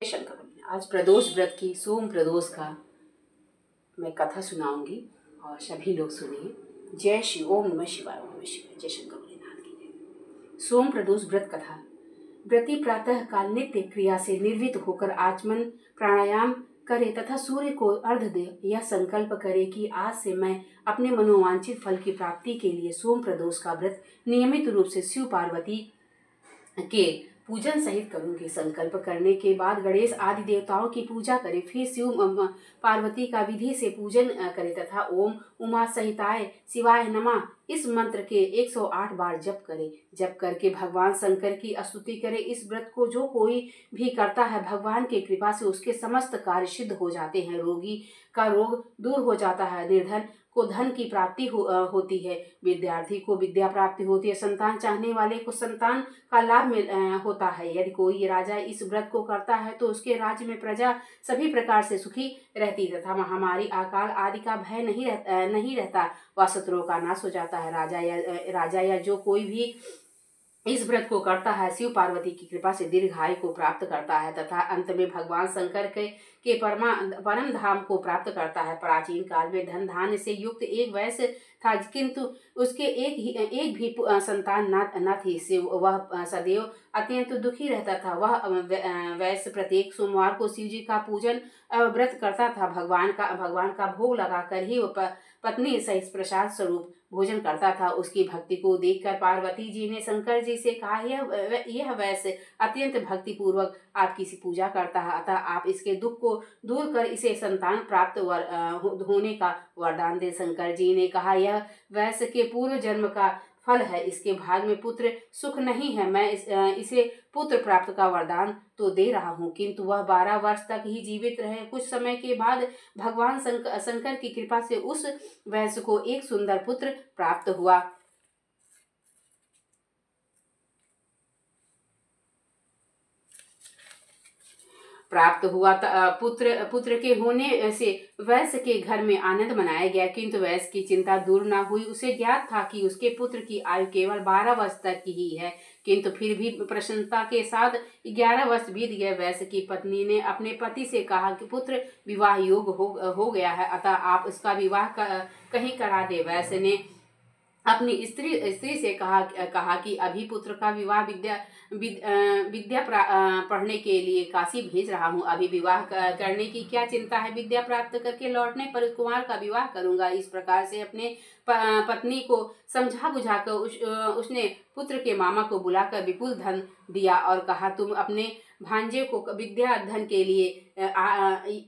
शंकर। आज प्रदोष व्रत की सोम प्रदोष का मैं कथा सुनाऊंगी और सभी लोग सुनिए। जय श्री ओम नमः शिवाय। ओम नमः शिवाय। जय शंकर भोलेनाथ की जय। सोम प्रदोष व्रत कथा। व्रती प्रातः काल नित्य क्रिया से निर्वृत होकर आचमन प्राणायाम करे तथा सूर्य को अर्घ्य दे। यह संकल्प करे कि आज से मैं अपने मनोवांछित फल की प्राप्ति के लिए सोम प्रदोष का व्रत नियमित रूप से शिव पार्वती के पूजन सहित करूंगी। संकल्प करने के बाद गणेश आदि देवताओं की पूजा करे, फिर शिव पार्वती का विधि से पूजन करे तथा ओम उमा सहिताय शिवाय नमः इस मंत्र के 108 बार जप करे। जप करके भगवान शंकर की स्तुति करे। इस व्रत को जो कोई भी करता है, भगवान की कृपा से उसके समस्त कार्य सिद्ध हो जाते हैं। रोगी का रोग दूर हो जाता है, निर्धन को धन की प्राप्ति होती है, विद्यार्थी को विद्या प्राप्ति होती है, संतान चाहने वाले को संतान का लाभ होता है। यदि कोई राजा इस व्रत को करता है तो उसके राज्य में प्रजा सभी प्रकार से सुखी रहती तथा महामारी अकाल आदि का भय नहीं रहता। वह शत्रुओं का नाश हो जाता है। राजा या जो कोई भी इस व्रत को करता है, शिव पार्वती की कृपा से दीर्घायु को प्राप्त करता है तथा अंत में भगवान शंकर के परम धाम को प्राप्त करता है। प्राचीन काल में धन धान्य से युक्त एक वैश्य था, किंतु उसके एक भी संतान न थी। वह सदैव अत्यंत दुखी रहता था। वह वैश्य प्रत्येक सोमवार को शिव जी का पूजन व्रत करता था। भगवान का भोग लगाकर ही वह पत्नी सहित प्रसाद स्वरूप भोजन करता था। उसकी भक्ति को देखकर पार्वती जी ने शंकर जी से कहा, यह वैश्य अत्यंत भक्ति पूर्वक आपकी पूजा करता है, अतः आप इसके दुख को दूर कर इसे संतान प्राप्त होने का वरदान दे। शंकर जी ने कहा, यह वैश्य के पूर्व जन्म का फल है, इसके भाग में पुत्र सुख नहीं है। मैं इसे पुत्र प्राप्त का वरदान तो दे रहा हूँ, किंतु वह 12 वर्ष तक ही जीवित रहे। कुछ समय के बाद भगवान शंकर की कृपा से उस वैश्य को एक सुंदर पुत्र प्राप्त हुआ। पुत्र के होने से वैश्य के घर में आनंद मनाया गया, किंतु वैश्य की चिंता दूर न हुई। उसे ज्ञात था कि उसके पुत्र की आयु केवल 12 वर्ष तक की ही है, किंतु फिर भी प्रसन्नता के साथ 11 वर्ष बीत गए। वैश्य की पत्नी ने अपने पति से कहा कि पुत्र विवाह योग्य हो गया है, अतः आप इसका विवाह कहीं करा दे। वैश्य ने अपनी स्त्री से कहा कि अभी पुत्र का विवाह विद्या पढ़ने के लिए काशी भेज रहा हूँ। अभी विवाह करने की क्या चिंता है, विद्या प्राप्त करके लौटने पर कुमार का विवाह करूंगा। इस प्रकार से अपने पत्नी को समझा बुझाकर उसने पुत्र के मामा को बुलाकर विपुल धन दिया और कहा, तुम अपने भांजे को विद्या अध्ययन के लिए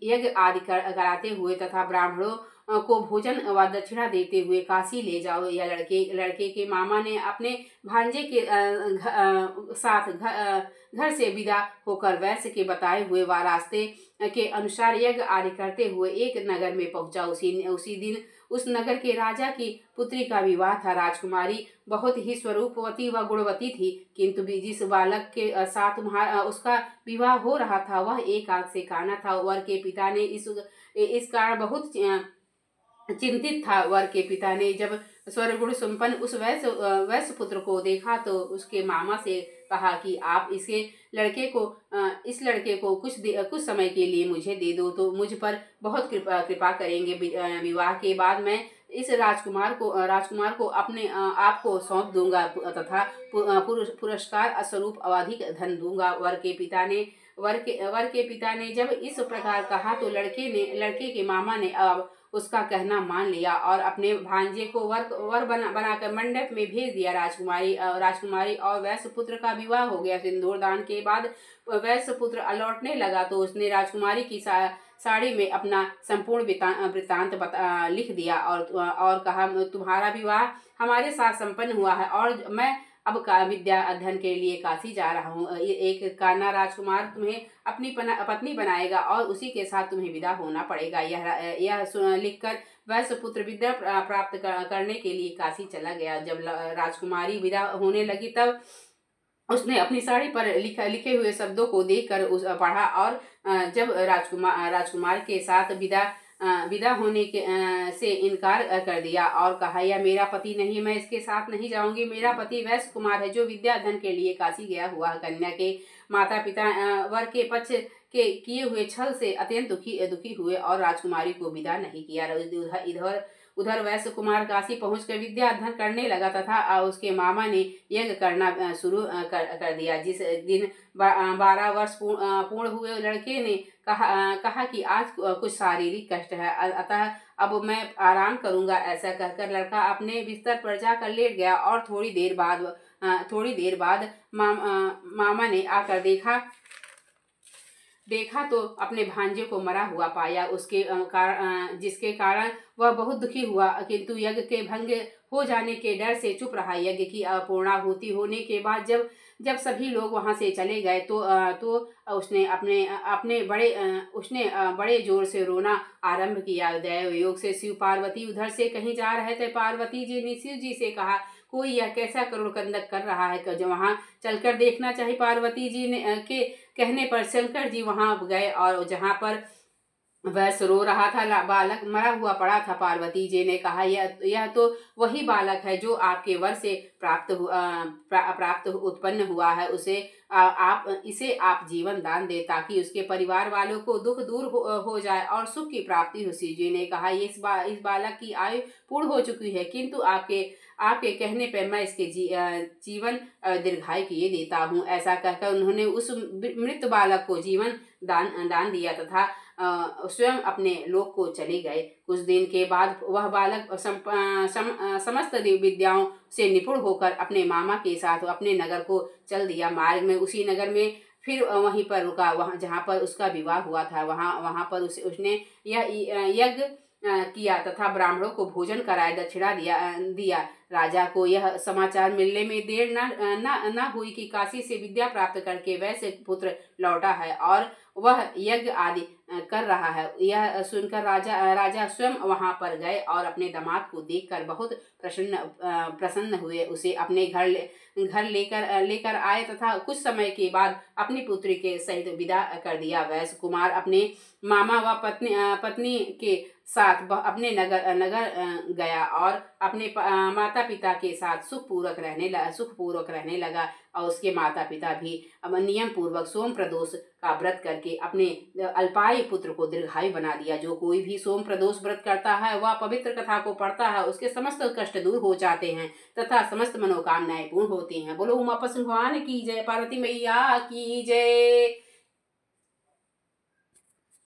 यज्ञ आदि कराते हुए तथा ब्राह्मणों को भोजन व दक्षिणा देते हुए काशी ले जाओ। या लड़के के मामा ने अपने भांजे के साथ घर से विदा होकर वैश्य के बताए हुए व रास्ते के अनुसार यज्ञ आदि करते हुए एक नगर में पहुंचा। उसी दिन उस नगर के राजा की पुत्री का विवाह था। राजकुमारी बहुत ही स्वरूपवती व गुणवती थी, किंतु जिस बालक के साथ उसका विवाह हो रहा था वह एक आंख से काना था। वर के पिता ने इस कारण बहुत चिंतित था। वर के पिता ने जब स्वर्गुण संपन्न उस वैश्य पुत्र को देखा तो उसके मामा से कहा कि आप इस लड़के को कुछ समय के लिए मुझे दे दो तो मुझ पर बहुत कृपा करेंगे। विवाह के बाद मैं इस राजकुमार को अपने आप को सौंप दूंगा तथा पुरस्कार स्वरूप अधिक धन दूंगा। वर के पिता ने जब इस प्रकार कहा तो लड़के के मामा ने उसका कहना मान लिया और अपने भांजे को वर बनाकर मंडप में भेज दिया। राजकुमारी और वैश्य पुत्र का विवाह हो गया। सिंदूर दान के बाद वैश्य पुत्र लौटने लगा तो उसने राजकुमारी की साड़ी में अपना संपूर्ण वृत्तांत लिख दिया और कहा, तुम्हारा विवाह हमारे साथ संपन्न हुआ है और मैं अब विद्या अध्ययन के लिए काशी जा रहा हूँ। एक कान्हा राजकुमार तुम्हें अपनी पत्नी बनाएगा और उसी के साथ तुम्हें विदा होना पड़ेगा। यह लिखकर वैश्य पुत्र विद्या प्राप्त करने के लिए काशी चला गया। जब राजकुमारी विदा होने लगी तब उसने अपनी साड़ी पर लिखे हुए शब्दों को देखकर पढ़ा और जब राजकुमार के साथ विदा विदा होने के से इनकार कर दिया और कहा, यह मेरा पति नहीं, मैं इसके साथ नहीं जाऊंगी। मेरा पति वैश्य कुमार है, जो विद्या अध्ययन के लिए काशी गया हुआ है। कन्या के माता पिता वर के पक्ष के किए हुए छल से अत्यंत दुखी हुए और राजकुमारी को विदा नहीं किया। इधर उधर वैश्य कुमार काशी पहुंचकर विद्या अध्ययन करने लगा तथा उसके मामा ने यज्ञ करना शुरू कर दिया। जिस दिन 12 वर्ष पूर्ण हुए, लड़के ने कहा कि आज कुछ शारीरिक कष्ट है, अतः अब मैं आराम करूंगा। ऐसा कहकर लड़का अपने बिस्तर पर जाकर लेट गया और थोड़ी देर बाद मामा ने आकर देखा तो अपने भांजे को मरा हुआ पाया। जिसके कारण वह बहुत दुखी हुआ, किंतु यज्ञ के भंग हो जाने के डर से चुप रहा। यज्ञ की पूर्णाहुति होने के बाद जब सभी लोग वहां से चले गए तो उसने बड़े जोर से रोना आरंभ किया। दैव योग से शिव पार्वती उधर से कहीं जा रहे थे। पार्वती जी ने शिव जी से कहा, कोई यह कैसा करुण कंदक कर रहा है, जो वहां चलकर देखना चाहिए। पार्वती जी ने के कहने पर शंकर जी वहां गए और जहां पर वैश्य रो रहा था, बालक मरा हुआ पड़ा था, पार्वती जी ने कहा, यह तो वही बालक है जो आपके वर से प्राप्त उत्पन्न हुआ है। इसे आप जीवन दान दे, ताकि उसके परिवार वालों को दुख दूर हो जाए और सुख की प्राप्ति हो। शिव जी ने कहा, इस बालक की आयु पूर्ण हो चुकी है, किंतु आपके कहने पर मैं इसके जीवन दीर्घायु किए देता हूँ। ऐसा कहकर उन्होंने उस मृत बालक को जीवन दान दिया तथा स्वयं अपने लोक को चले गए। कुछ दिन के बाद वह बालक समस्त विद्याओं से निपुण होकर अपने मामा के साथ अपने नगर को चल दिया। मार्ग में उसी नगर में फिर वहीं पर रुका, वहाँ जहाँ पर उसका विवाह हुआ था। वहाँ पर उसने यह यज्ञ किया तथा ब्राह्मणों को भोजन कराया, दक्षिणा दिया। राजा को यह समाचार मिलने में देर न हुई कि काशी से विद्या प्राप्त करके वैश्य पुत्र लौटा है और वह यज्ञ आदि कर रहा है। यह सुनकर राजा स्वयं वहां पर गए और अपने दामाद को देखकर बहुत प्रसन्न हुए। उसे अपने घर लेकर आए तथा कुछ समय के बाद अपनी पुत्री के सहित विदा कर दिया। वैश्य कुमार अपने मामा व पत्नी के साथ अपने नगर गया और अपने माता पिता के साथ सुखपूर्वक रहने लगा और उसके माता पिता भी नियम पूर्वक सोम प्रदोष का व्रत करके अपने अल्पायु पुत्र को दीर्घायु बना दिया। जो कोई भी सोम प्रदोष व्रत करता है, वह पवित्र कथा को पढ़ता है, उसके समस्त कष्ट दूर हो जाते हैं तथा समस्त मनोकामनाएं पूर्ण होती हैं। बोलो उमा भगवान की जय, पार्वती मैया की जय।